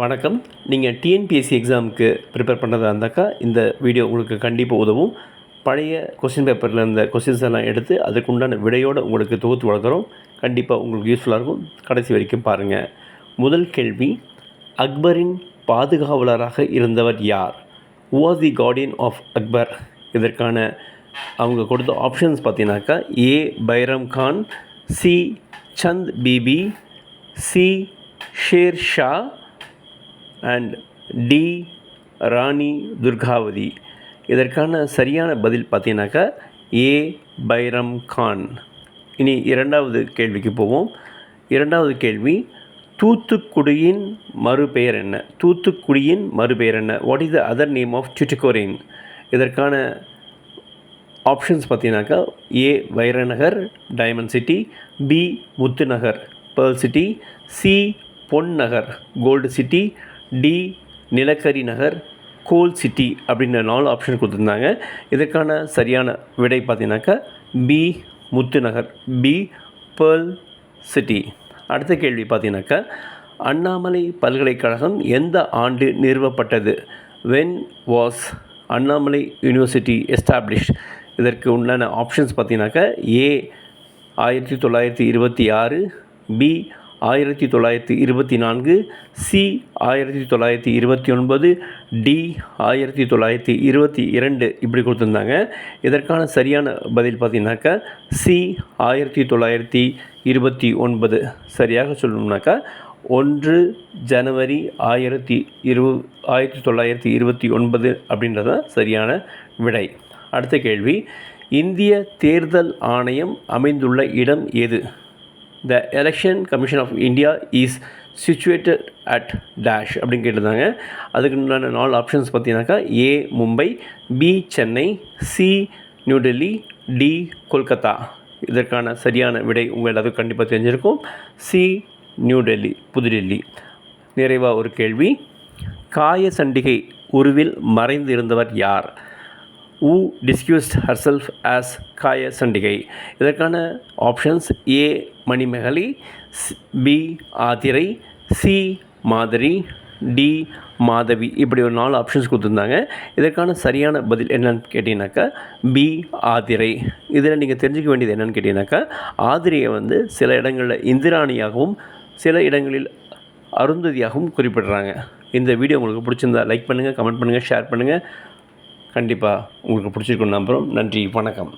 வணக்கம். நீங்கள் டிஎன்பிஎஸ்சி எக்ஸாமுக்கு ப்ரிப்பேர் பண்ணுறதா இருந்தாக்கா இந்த வீடியோ உங்களுக்கு கண்டிப்பாக உதவும். பழைய கொஸ்டின் பேப்பரில் இருந்த கொஸ்டின்ஸ் எல்லாம் எடுத்து அதுக்கு உண்டான விடையோடு உங்களுக்கு தொகுத்து வழங்குகிறோம். கண்டிப்பாக உங்களுக்கு யூஸ்ஃபுல்லாக இருக்கும். கடைசி வரைக்கும் பாருங்கள். முதல் கேள்வி, அக்பரின் பாதுகாவலராக இருந்தவர் யார்? Who was the guardian of Akbar? இதற்கான அவங்க கொடுத்த ஆப்ஷன்ஸ் பார்த்தீங்கன்னாக்கா A Bairam Khan, C Chand Bibi, C Sher Shah and D Rani Durgavati. இதற்கான சரியான பதில் பார்த்தீங்கன்னாக்கா ஏ பைரம் கான். இனி இரண்டாவது கேள்விக்கு போவோம். இரண்டாவது கேள்வி, தூத்துக்குடியின் மறுபெயர் என்ன? தூத்துக்குடியின் மறுபெயர் என்ன? What is the other name of Tuticorin? இதற்கான ஆப்ஷன்ஸ் பார்த்தீங்கன்னாக்கா A Vairanagar diamond city, B Muthunagar pearl city, C Pon Nagar gold city, D நிலக்கரி நகர் கோல் சிட்டி அப்படின்ற 4 ஆப்ஷன் கொடுத்துருந்தாங்க. இதற்கான சரியான விடை பார்த்தீங்கன்னாக்கா B Muthunagar, B pearl city. அடுத்த கேள்வி பார்த்தீங்கன்னாக்கா அண்ணாமலை பல்கலைக்கழகம் எந்த ஆண்டு நிறுவப்பட்டது? When was Annamalai University established? இதற்கு உண்டான ஆப்ஷன்ஸ் பார்த்தீங்கன்னாக்கா ஏ 1926, பி 1924, சி 1929, டி 1922 இப்படி கொடுத்துருந்தாங்க. இதற்கான சரியான பதில் பார்த்தீங்கன்னாக்கா சி 1929. சரியாக சொல்லணும்னாக்கா 1 ஜனவரி 1929 அப்படின்றது தான் சரியான விடை. அடுத்த கேள்வி, இந்திய தேர்தல் ஆணையம் அமைந்துள்ள இடம் எது? The Election Commission of India is situated at dash அப்படின்னு கேட்டிருந்தாங்க. அதுக்கு உண்டான 4 ஆப்ஷன்ஸ் பார்த்தீங்கன்னாக்கா A Mumbai, B Chennai, C new Delhi, D Kolkata. இதற்கான சரியான விடை உங்கள் எல்லாத்துக்கும் கண்டிப்பாக தெரிஞ்சிருக்கும். C new Delhi, Pudhu Delhi. நிறைவாக ஒரு கேள்வி, காய சண்டிகை உருவில் மறைந்து இருந்தவர் யார்? who disguised herself as Kaya Sandigai? இதற்கான options A Manimekalai, B Aadhirai, C Madhari, D Madhavi. இப்படி ஒரு 4 ஆப்ஷன்ஸ் கொடுத்துருந்தாங்க. இதற்கான சரியான பதில் என்னன்னு கேட்டிங்கனாக்கா பி ஆதிரை. இதில் நீங்கள் தெரிஞ்சுக்க வேண்டியது என்னென்னு கேட்டிங்கனாக்கா ஆதிரையை சில இடங்களில் இந்திராணியாகவும் சில இடங்களில் அருந்ததியாகவும் குறிப்பிடுறாங்க. இந்த வீடியோ உங்களுக்கு பிடிச்சிருந்தா லைக் பண்ணுங்கள், கமெண்ட் பண்ணுங்கள், ஷேர் பண்ணுங்கள். கண்டிப்பாக உங்களுக்கு பிடிச்சிருக்குன்னு நம்புகிறோம். நன்றி, வணக்கம்.